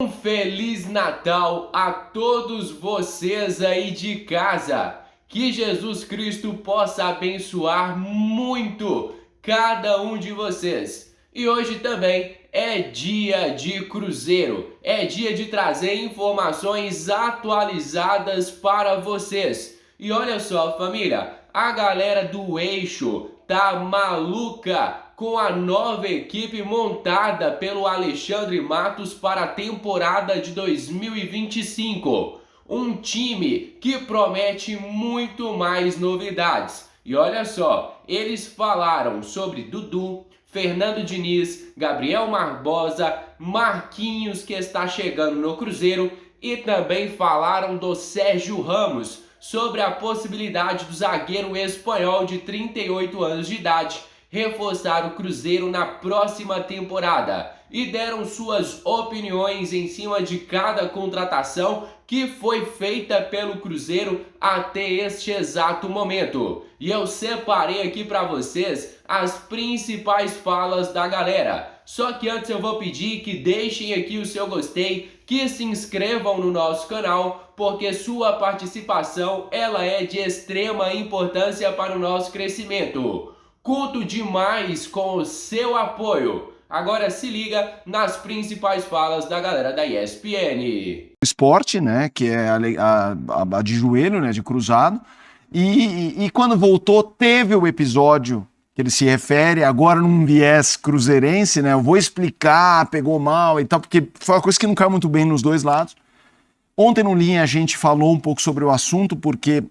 Um Feliz Natal a todos vocês aí de casa. Que Jesus Cristo possa abençoar muito cada um de vocês. E hoje também é dia de Cruzeiro. É dia de trazer informações atualizadas para vocês. E olha só, família, a galera do Eixo tá maluca com a nova equipe montada pelo Alexandre Matos para a temporada de 2025. Um time que promete muito mais novidades. E olha só, eles falaram sobre Dudu, Fernando Diniz, Gabriel Barbosa, Marquinhos, que está chegando no Cruzeiro, e também falaram do Sérgio Ramos, sobre a possibilidade do zagueiro espanhol de 38 anos de idade reforçar o Cruzeiro na próxima temporada e deram suas opiniões em cima de cada contratação que foi feita pelo Cruzeiro até este exato momento. E eu separei aqui para vocês as principais falas da galera. Só que antes eu vou pedir que deixem aqui o seu gostei, que se inscrevam no nosso canal, porque sua participação ela é de extrema importância para o nosso crescimento. Conto demais com o seu apoio. Agora se liga nas principais falas da galera da ESPN. Esporte, né, que é a de joelho, né, de cruzado, e quando voltou teve o episódio que ele se refere, agora num viés cruzeirense, né, eu vou explicar, pegou mal e tal, porque foi uma coisa que não caiu muito bem nos dois lados. Ontem no Linha a gente falou um pouco sobre o assunto, porque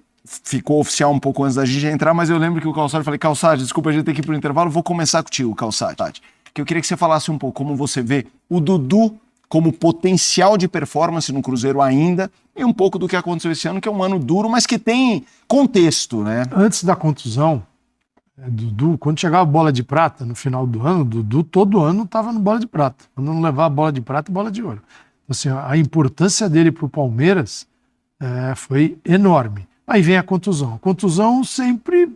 ficou oficial um pouco antes da gente entrar, mas eu lembro que o Calçade, falei, Calçade, desculpa, a gente tem que ir pro intervalo, vou começar contigo, Calçade, que eu queria que você falasse um pouco como você vê o Dudu como potencial de performance no Cruzeiro ainda, e um pouco do que aconteceu esse ano, que é um ano duro, mas que tem contexto, né? Antes da contusão, Dudu, quando chegava a bola de prata no final do ano, Dudu todo ano estava no bola de prata. Quando não levava bola de prata, bola de ouro. Então, assim, a importância dele para o Palmeiras foi enorme. Aí vem a contusão. A contusão sempre,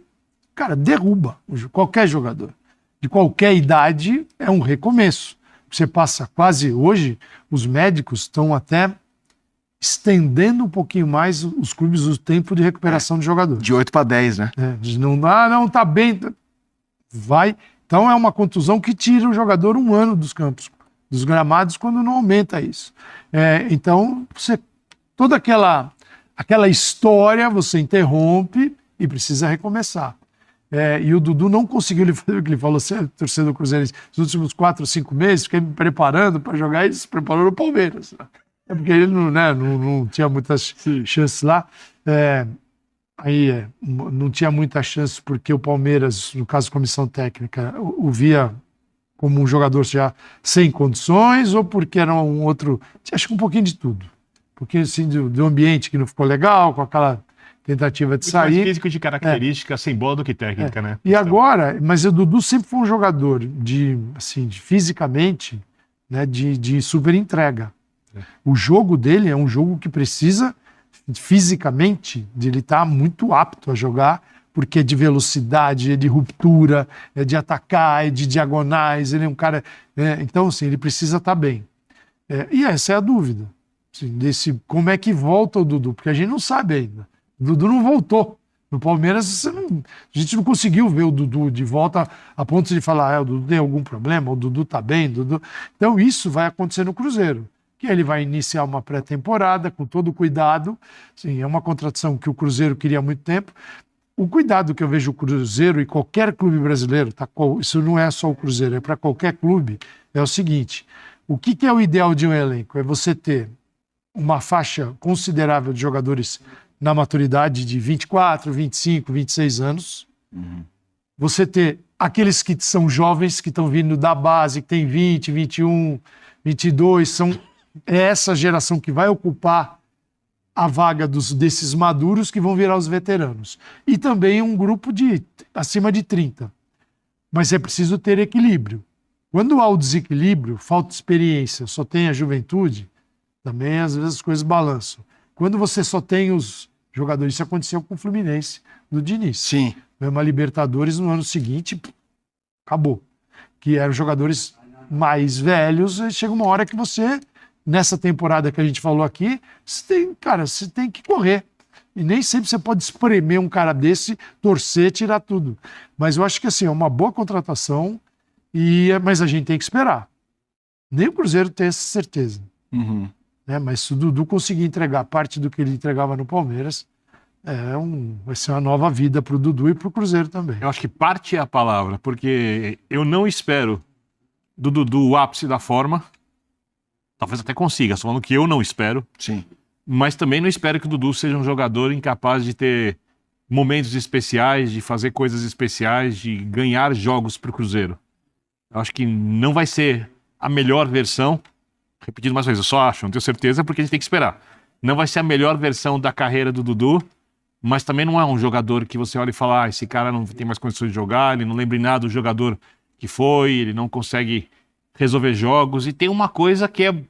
cara, derruba qualquer jogador. De qualquer idade, é um recomeço. Você passa quase, hoje, os médicos estão até estendendo um pouquinho mais os clubes o tempo de recuperação de jogadores. De 8 para 10, né? Não tá bem, vai. Então é uma contusão que tira o jogador um ano dos campos, dos gramados, quando não aumenta isso. Então, toda aquela história você interrompe e precisa recomeçar. E o Dudu não conseguiu, ele fazer o que ele falou, torcedor do Cruzeiro, nos últimos 4 ou 5 meses, fiquei me preparando para jogar e se preparou no Palmeiras. Porque ele não tinha muitas chances lá. Não tinha muitas chances porque o Palmeiras, no caso comissão técnica, o via como um jogador já sem condições ou porque era um outro... Acho que um pouquinho de tudo. Um pouquinho assim do ambiente que não ficou legal, com aquela tentativa de sair. Mais físico de característica, sem bola do que técnica, né? E agora, mas o Dudu sempre foi um jogador de fisicamente, né, de super entrega. O jogo dele é um jogo que precisa, fisicamente, de ele estar muito apto a jogar, porque é de velocidade, é de ruptura, é de atacar, é de diagonais, ele é um cara... então, assim, ele precisa estar bem. E essa é a dúvida. Assim, como é que volta o Dudu? Porque a gente não sabe ainda. O Dudu não voltou. No Palmeiras, a gente não conseguiu ver o Dudu de volta a ponto de falar, o Dudu tem algum problema, o Dudu tá bem, Dudu... Então isso vai acontecer no Cruzeiro, que ele vai iniciar uma pré-temporada com todo o cuidado. Sim, é uma contratação que o Cruzeiro queria há muito tempo. O cuidado que eu vejo o Cruzeiro e qualquer clube brasileiro, isso não é só o Cruzeiro, é para qualquer clube, é o seguinte, o que é o ideal de um elenco? É você ter uma faixa considerável de jogadores na maturidade de 24, 25, 26 anos. Você ter aqueles que são jovens, que estão vindo da base, que tem 20, 21, 22, é essa geração que vai ocupar a vaga desses maduros que vão virar os veteranos. E também um grupo de acima de 30. Mas é preciso ter equilíbrio. Quando há o desequilíbrio, falta experiência, só tem a juventude, também às vezes as coisas balançam. Quando você só tem os jogadores, isso aconteceu com o Fluminense do Diniz. Sim. Uma Libertadores no ano seguinte, acabou. Que eram jogadores mais velhos, chega uma hora que você nessa temporada que a gente falou aqui, você tem que correr. E nem sempre você pode espremer um cara desse, torcer, tirar tudo. Mas eu acho que assim, é uma boa contratação, mas a gente tem que esperar. Nem o Cruzeiro tem essa certeza. Uhum. Né? Mas se o Dudu conseguir entregar parte do que ele entregava no Palmeiras, vai ser uma nova vida para o Dudu e para o Cruzeiro também. Eu acho que parte é a palavra, porque eu não espero do Dudu o ápice da forma. Talvez até consiga, só falando que eu não espero. Sim. Mas também não espero que o Dudu seja um jogador incapaz de ter momentos especiais, de fazer coisas especiais, de ganhar jogos para o Cruzeiro. Eu acho que não vai ser a melhor versão. Repetindo mais uma vez, eu só acho, não tenho certeza, porque a gente tem que esperar. Não vai ser a melhor versão da carreira do Dudu, mas também não é um jogador que você olha e fala, esse cara não tem mais condições de jogar, ele não lembra em nada do jogador que foi, ele não consegue resolver jogos. E tem uma coisa que é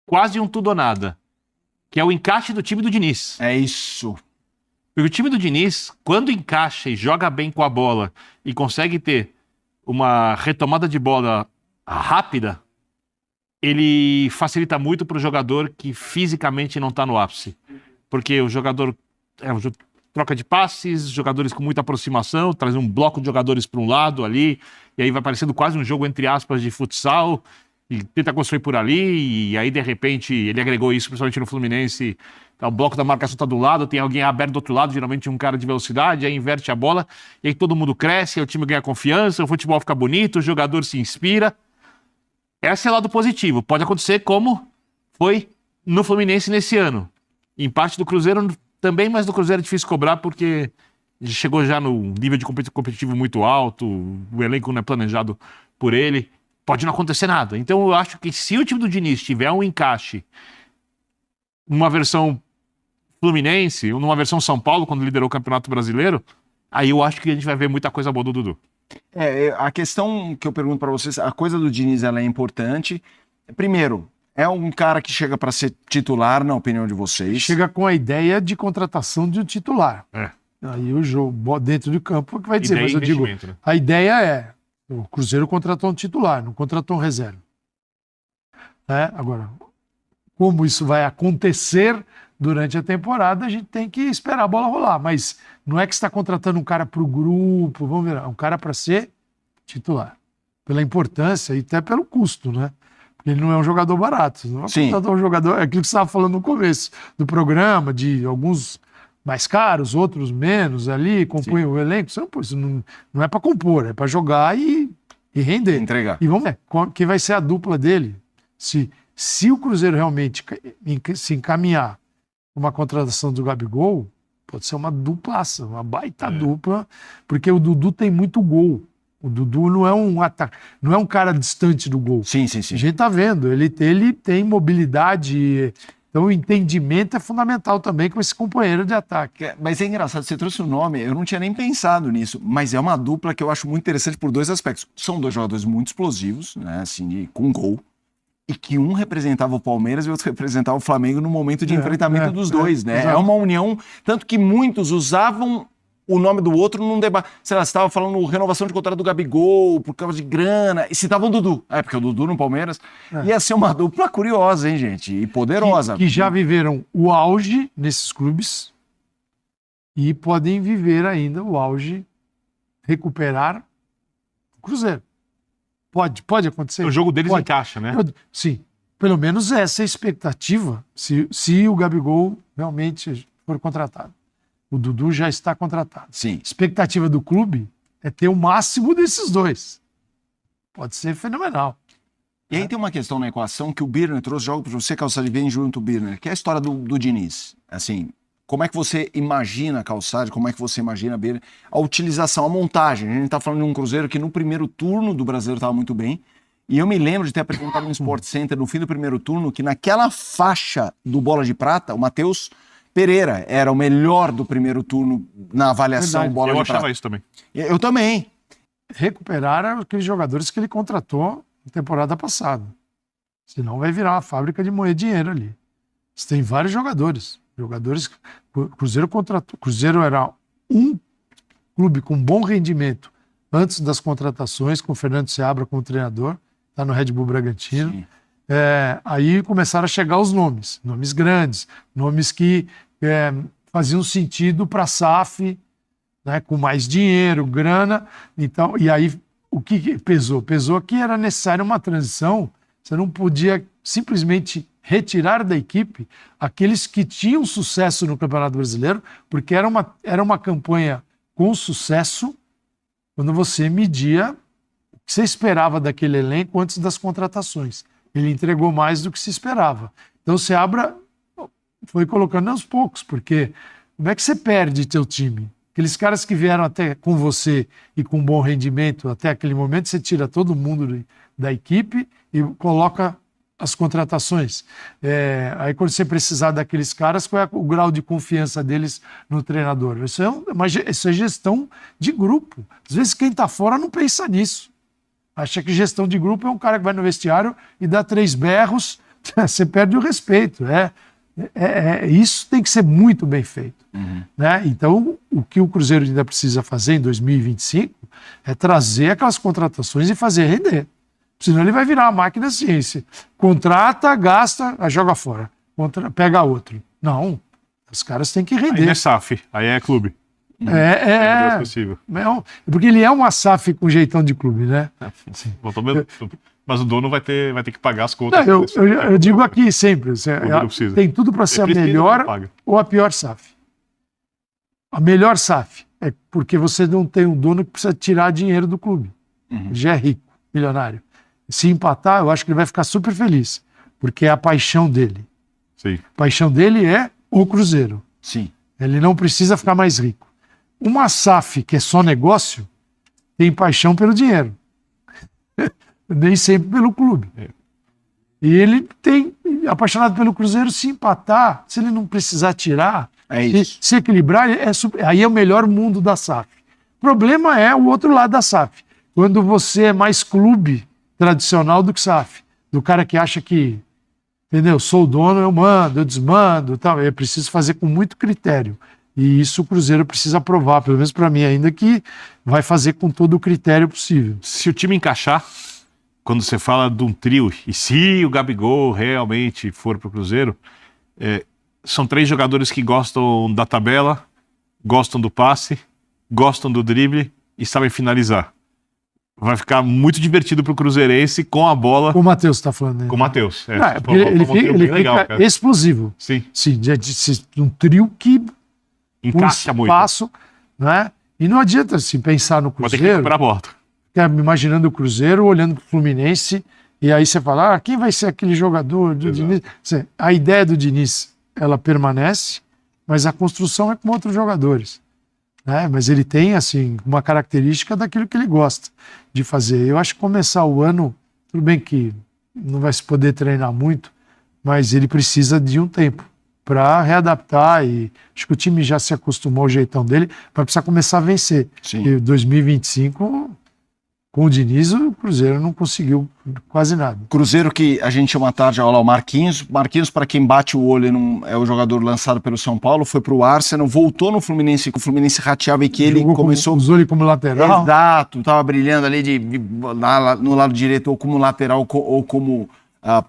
quase um tudo ou nada, que é o encaixe do time do Diniz. É isso. Porque o time do Diniz, quando encaixa e joga bem com a bola e consegue ter uma retomada de bola rápida, ele facilita muito para o jogador que fisicamente não está no ápice. Porque o jogador troca de passes, jogadores com muita aproximação, traz um bloco de jogadores para um lado ali, e aí vai parecendo quase um jogo, entre aspas, de futsal, e tenta construir por ali, e aí de repente ele agregou isso, principalmente no Fluminense, o bloco da marcação está do lado, tem alguém aberto do outro lado, geralmente um cara de velocidade, aí inverte a bola, e aí todo mundo cresce, aí o time ganha confiança, o futebol fica bonito, o jogador se inspira. Esse é o lado positivo. Pode acontecer como foi no Fluminense nesse ano. Em parte do Cruzeiro também, mas do Cruzeiro é difícil cobrar porque chegou já no nível de competitivo muito alto, o elenco não é planejado por ele. Pode não acontecer nada. Então eu acho que se o time do Diniz tiver um encaixe numa versão Fluminense ou numa versão São Paulo, quando liderou o Campeonato Brasileiro, aí eu acho que a gente vai ver muita coisa boa do Dudu. A questão que eu pergunto para vocês, a coisa do Diniz, ela é importante. Primeiro, é um cara que chega para ser titular, na opinião de vocês? Chega com a ideia de contratação de um titular. Aí o jogo dentro do campo é que vai dizer, Ideia mas eu digo, né? a ideia é, o Cruzeiro contratou um titular, não contratou um reserva. Agora, como isso vai acontecer durante a temporada, a gente tem que esperar a bola rolar, mas não é que você está contratando um cara para o grupo, vamos ver, é um cara para ser titular. Pela importância e até pelo custo, né? Porque ele não é um jogador barato. Não é um jogador, é aquilo que você estava falando no começo do programa, de alguns mais caros, outros menos ali, compõem o elenco. Isso não é para compor, é para jogar e render. Entregar. E vamos ver quem vai ser a dupla dele. Se o Cruzeiro realmente se encaminhar uma contratação do Gabigol, pode ser uma duplaça, uma baita dupla, porque o Dudu tem muito gol. O Dudu não é um ataque, não é um cara distante do gol. Sim. A gente tá vendo, ele tem mobilidade, então o entendimento é fundamental também com esse companheiro de ataque. Mas é engraçado, você trouxe o nome, eu não tinha nem pensado nisso, mas é uma dupla que eu acho muito interessante por dois aspectos. São dois jogadores muito explosivos, né, assim, com gol, e que um representava o Palmeiras e o outro representava o Flamengo no momento de enfrentamento dos dois, né? É uma união, tanto que muitos usavam o nome do outro num debate. Sei lá, você estava falando renovação de contrato do Gabigol por causa de grana, e citavam o Dudu. Porque o Dudu no Palmeiras ia ser uma dupla curiosa, hein, gente? E poderosa. Que já viveram o auge nesses clubes e podem viver ainda o auge, recuperar o Cruzeiro. Pode acontecer. O jogo deles encaixa, né? Sim. Pelo menos essa é a expectativa, se o Gabigol realmente for contratado. O Dudu já está contratado. Sim. A expectativa do clube é ter o máximo desses dois. Pode ser fenomenal. E aí tem uma questão na equação que o Birner trouxe, jogo para você, Calçade, vem junto o Birner, que é a história do Diniz. Assim, como é que você imagina, Calçade, como é que você imagina, Birner, a utilização, a montagem? A gente está falando de um Cruzeiro que no primeiro turno do Brasileiro estava muito bem, e eu me lembro de ter apresentado no Sport Center no fim do primeiro turno que naquela faixa do Bola de Prata, o Matheus Pereira era o melhor do primeiro turno na avaliação Bola de Prata. Eu achava isso também. Eu também. Recuperaram aqueles jogadores que ele contratou na temporada passada. Senão vai virar uma fábrica de moer dinheiro ali. Você tem vários jogadores. O Cruzeiro contratou. O Cruzeiro era um clube com bom rendimento antes das contratações, com o Fernando Seabra como treinador. Está no Red Bull Bragantino. Aí começaram a chegar os nomes grandes, nomes que faziam sentido para a SAF, né, com mais dinheiro, grana. Então, e aí o que pesou? Pesou que era necessária uma transição, você não podia simplesmente retirar da equipe aqueles que tinham sucesso no Campeonato Brasileiro, porque era uma campanha com sucesso quando você media o que você esperava daquele elenco antes das contratações. Ele entregou mais do que se esperava. Então você foi colocando aos poucos, porque como é que você perde teu time? Aqueles caras que vieram até com você e com bom rendimento até aquele momento, você tira todo mundo da equipe e coloca as contratações. Aí quando você precisar daqueles caras, qual é o grau de confiança deles no treinador? Isso é gestão de grupo. Às vezes quem está fora não pensa nisso. Acha que gestão de grupo é um cara que vai no vestiário e dá 3 berros, você perde o respeito. Isso tem que ser muito bem feito. Né? Então, o que o Cruzeiro ainda precisa fazer em 2025 é trazer aquelas contratações e fazer render. Senão ele vai virar uma máquina assim. Contrata, gasta, joga fora. Pega outro. Não. Os caras têm que render. Aí não é SAF, aí é clube. Possível. Porque ele é uma SAF com jeitão de clube, né? Mas o dono vai ter que pagar as contas. Não, eu digo aqui sempre, tem tudo para ser a melhor ou a pior SAF. A melhor SAF é porque você não tem um dono que precisa tirar dinheiro do clube. Ele já é rico, milionário. Se empatar, eu acho que ele vai ficar super feliz, porque é a paixão dele. Sim. A paixão dele é o Cruzeiro. Sim. Ele não precisa ficar mais rico. Uma SAF, que é só negócio, tem paixão pelo dinheiro. Nem sempre pelo clube. E ele tem apaixonado pelo Cruzeiro. Se empatar, se ele não precisar tirar, se equilibrar, aí é o melhor mundo da SAF. O problema é o outro lado da SAF. Quando você é mais clube tradicional do que SAF. Do cara que acha que, entendeu? Sou o dono, eu mando, eu desmando, tal. É preciso fazer com muito critério. E isso o Cruzeiro precisa aprovar, pelo menos para mim ainda, que vai fazer com todo o critério possível. Se o time encaixar, quando você fala de um trio, e se o Gabigol realmente for para o Cruzeiro, são 3 jogadores que gostam da tabela, gostam do passe, gostam do drible e sabem finalizar. Vai ficar muito divertido pro cruzeirense com a bola. Com o Matheus está falando. Com o Matheus. Ele fica legal, explosivo. Sim. Sim, um trio que encaixa muito. Espaço, né? E não adianta assim, pensar no Cruzeiro. Vai ter que recuperar a bola. Ficar imaginando o Cruzeiro, olhando pro Fluminense, e aí você fala, quem vai ser aquele jogador do Diniz? A ideia do Diniz, ela permanece, mas a construção é com outros jogadores. Né? Mas ele tem, assim, uma característica daquilo que ele gosta de fazer. Eu acho que começar o ano, tudo bem que não vai se poder treinar muito, mas ele precisa de um tempo para readaptar, e acho que o time já se acostumou ao jeitão dele, vai precisar começar a vencer. Sim. E 2025, com o Diniz, o Cruzeiro não conseguiu quase nada. Cruzeiro que a gente chama tarde, olha lá, o Marquinhos. Marquinhos, para quem bate o olho, é o jogador lançado pelo São Paulo, foi pro Arsenal, voltou no Fluminense, que o Fluminense rateava e que ele começou... Usou ele como lateral. Exato, tava brilhando ali no lado direito, ou como lateral, ou como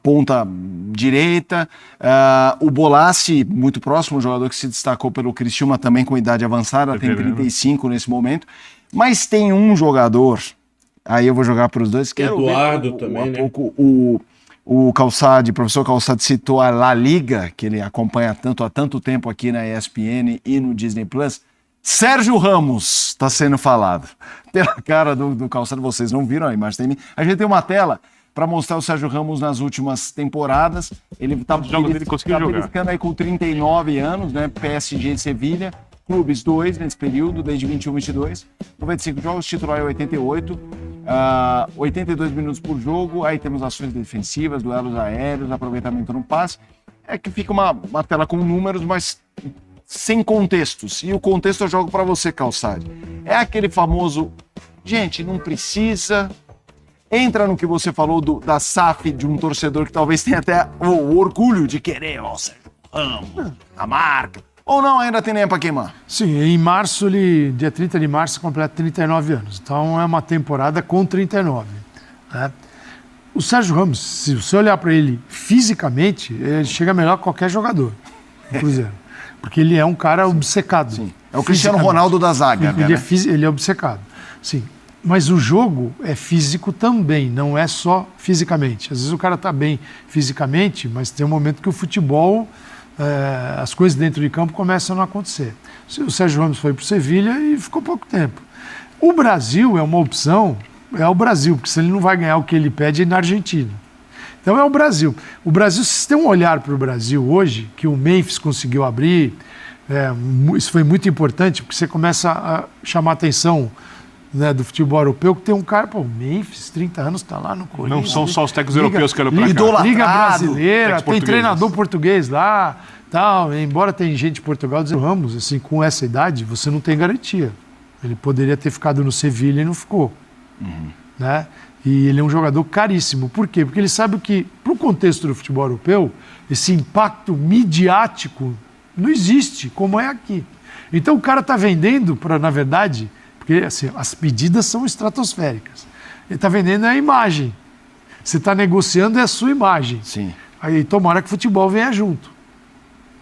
ponta direita. O Bolassi, muito próximo, um jogador que se destacou pelo Criciúma, também com idade avançada, tem 35 nesse momento. Mas tem um jogador... Aí eu vou jogar para os dois. Eduardo também, né? O Calçade, professor Calçade citou a La Liga, que ele acompanha há tanto tempo aqui na ESPN e no Disney Plus. Sérgio Ramos está sendo falado. Pela cara do Calçade, vocês não viram a imagem, tem mim. A gente tem uma tela para mostrar o Sérgio Ramos nas últimas temporadas. Ele está beliscando aí com 39 anos, né? PSG de Sevilha. Clubes 2 nesse período, desde 21 22, 95 jogos, titular é 88, 82 minutos por jogo, aí temos ações defensivas, duelos aéreos, aproveitamento no passe. É que fica uma tela com números, mas sem contextos. E o contexto eu jogo para você, Calçade. É aquele famoso, gente, não precisa. Entra no que você falou da SAF de um torcedor que talvez tenha até o orgulho de querer, Sérgio Ramos, a marca. Ou não, ainda tem nem para queimar? Sim, em março, dia 30 de março, completa 39 anos. Então é uma temporada com 39. Né? O Sérgio Ramos, se você olhar para ele fisicamente, ele chega melhor que qualquer jogador do Cruzeiro. Porque ele é um cara obcecado. Sim. É o Cristiano Ronaldo da zaga. Ele, ele é obcecado. Sim. Mas o jogo é físico também, não é só fisicamente. Às vezes o cara está bem fisicamente, mas tem um momento que o futebol, as coisas dentro de campo começam a não acontecer. O Sérgio Ramos foi para o Sevilha e ficou pouco tempo. O Brasil é uma opção, é o Brasil, porque se ele não vai ganhar o que ele pede é na Argentina. Então é o Brasil. O Brasil, se você tem um olhar para o Brasil hoje, que o Memphis conseguiu abrir, isso foi muito importante, porque você começa a chamar a atenção, né, do futebol europeu, que tem um cara, o Memphis, 30 anos, está lá no Corinthians. Não são só os técnicos europeus que olham para cá. Liga brasileira, tem treinador português lá, tal. Embora tem gente de Portugal dizendo, Ramos, assim, com essa idade, você não tem garantia. Ele poderia ter ficado no Sevilha e não ficou. Né? E ele é um jogador caríssimo. Por quê? Porque ele sabe que, para o contexto do futebol europeu, esse impacto midiático não existe, como é aqui. Então o cara está vendendo para, na verdade, porque assim, as pedidas são estratosféricas. Ele está vendendo a imagem. Você está negociando a sua imagem. Sim. Aí tomara que o futebol venha junto.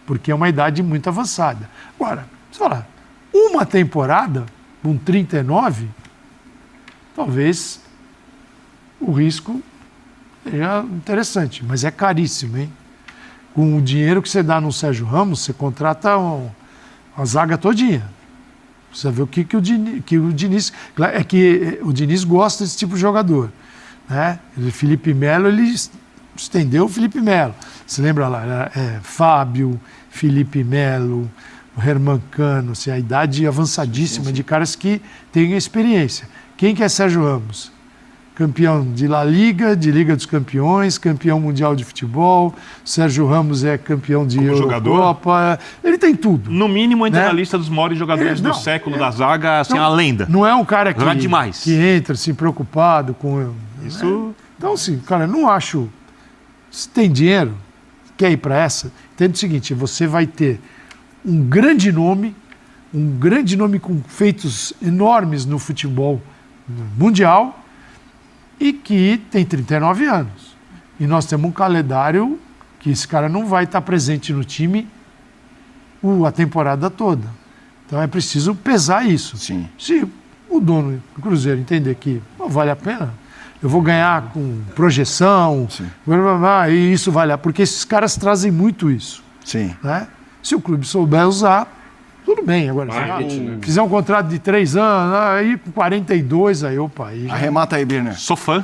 Porque é uma idade muito avançada. Agora, você fala, uma temporada, com 39, talvez o risco seja interessante, mas é caríssimo, hein? Com o dinheiro que você dá no Sérgio Ramos, você contrata a zaga todinha. Precisa ver o que o Diniz... É que o Diniz gosta desse tipo de jogador. Né? O Felipe Melo, ele estendeu o Felipe Melo. Você lembra lá? Fábio, Felipe Melo, o Herman Cano, assim, a idade avançadíssima de caras que têm experiência. Quem que é Sérgio Ramos? Campeão de La Liga, de Liga dos Campeões, campeão mundial de futebol. Sérgio Ramos é campeão de Eurocopa. Ele tem tudo. No mínimo, entra na lista dos maiores jogadores do século da zaga, assim, a lenda. Não é um cara demais. Que entra assim, preocupado com isso. Né? Então, assim, cara, não acho... Se tem dinheiro, quer ir para essa, entende o seguinte, você vai ter um grande nome com feitos enormes no futebol mundial, e que tem 39 anos. E nós temos um calendário que esse cara não vai estar presente no time a temporada toda. Então é preciso pesar isso. Sim. Se o dono do Cruzeiro entender que vale a pena, eu vou ganhar com projeção, e isso vale a pena, porque esses caras trazem muito isso. Sim. Né? Se o clube souber usar, tudo bem. Agora, se fizer um contrato de 3 anos, aí com 42, aí opa. Aí já... Arremata aí, Birner. Sou fã.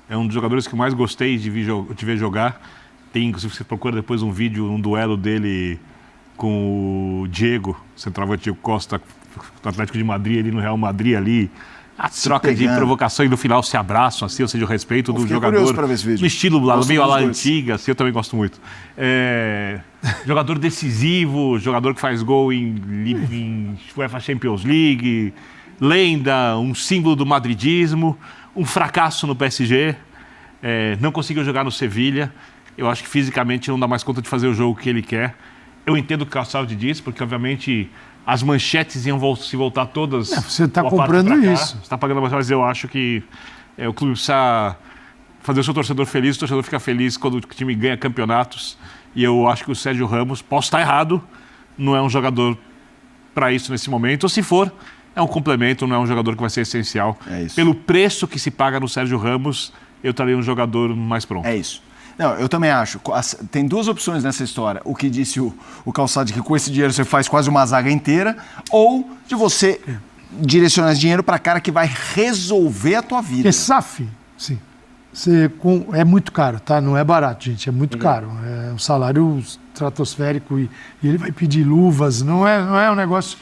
É um dos jogadores que mais gostei de ver jogar. Tem, inclusive, você procura depois um vídeo, um duelo dele com o Diego, centroavante Diego Costa, do Atlético de Madrid, ali no Real Madrid, ali. A troca de provocação e no final se abraçam, assim, ou seja, o respeito do jogador. Pra ver esse vídeo. No estilo lá, meio à la antiga, assim, eu também gosto muito. Jogador decisivo, jogador que faz gol em UEFA Champions League, lenda, um símbolo do madridismo, um fracasso no PSG, não conseguiu jogar no Sevilha. Eu acho que fisicamente não dá mais conta de fazer o jogo que ele quer. Eu entendo o que o Calçado diz, porque obviamente as manchetes iam se voltar todas. Você está comprando isso. Você está pagando mais, mas eu acho que o clube precisa fazer o seu torcedor feliz. O torcedor fica feliz quando o time ganha campeonatos. E eu acho que o Sérgio Ramos, posso estar errado, não é um jogador para isso nesse momento. Ou se for, é um complemento, não é um jogador que vai ser essencial. É isso. Pelo preço que se paga no Sérgio Ramos, eu estaria um jogador mais pronto. É isso. Não, eu também acho. Tem duas opções nessa história. O que disse o Calçado, que com esse dinheiro você faz quase uma zaga inteira, ou de você direcionar esse dinheiro para cara que vai resolver a tua vida. Porque SAF, sim. É muito caro, tá? Não é barato, gente. É muito caro. É um salário estratosférico e ele vai pedir luvas. Não é um negócio...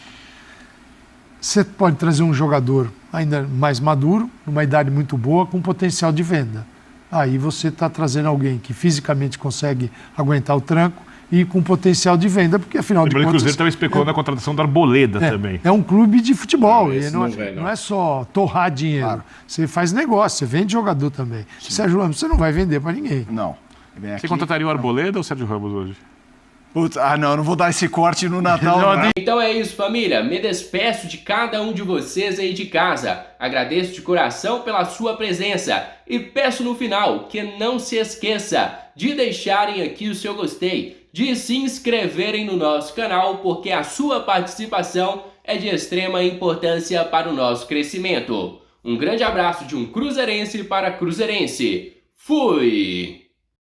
Você pode trazer um jogador ainda mais maduro, numa idade muito boa, com potencial de venda. Aí você está trazendo alguém que fisicamente consegue aguentar o tranco e com potencial de venda, porque afinal de contas... O Cruzeiro estava especulando a contratação da Arboleda também. É um clube de futebol, não é só torrar dinheiro. Claro. Você faz negócio, você vende jogador também. Sérgio Ramos, você não vai vender para ninguém. Não. Você contrataria o Arboleda ou o Sérgio Ramos hoje? Putz, não vou dar esse corte no Natal. Não. Então é isso, família. Me despeço de cada um de vocês aí de casa. Agradeço de coração pela sua presença e peço no final que não se esqueça de deixarem aqui o seu gostei, de se inscreverem no nosso canal, porque a sua participação é de extrema importância para o nosso crescimento. Um grande abraço de um cruzeirense para cruzeirense. Fui!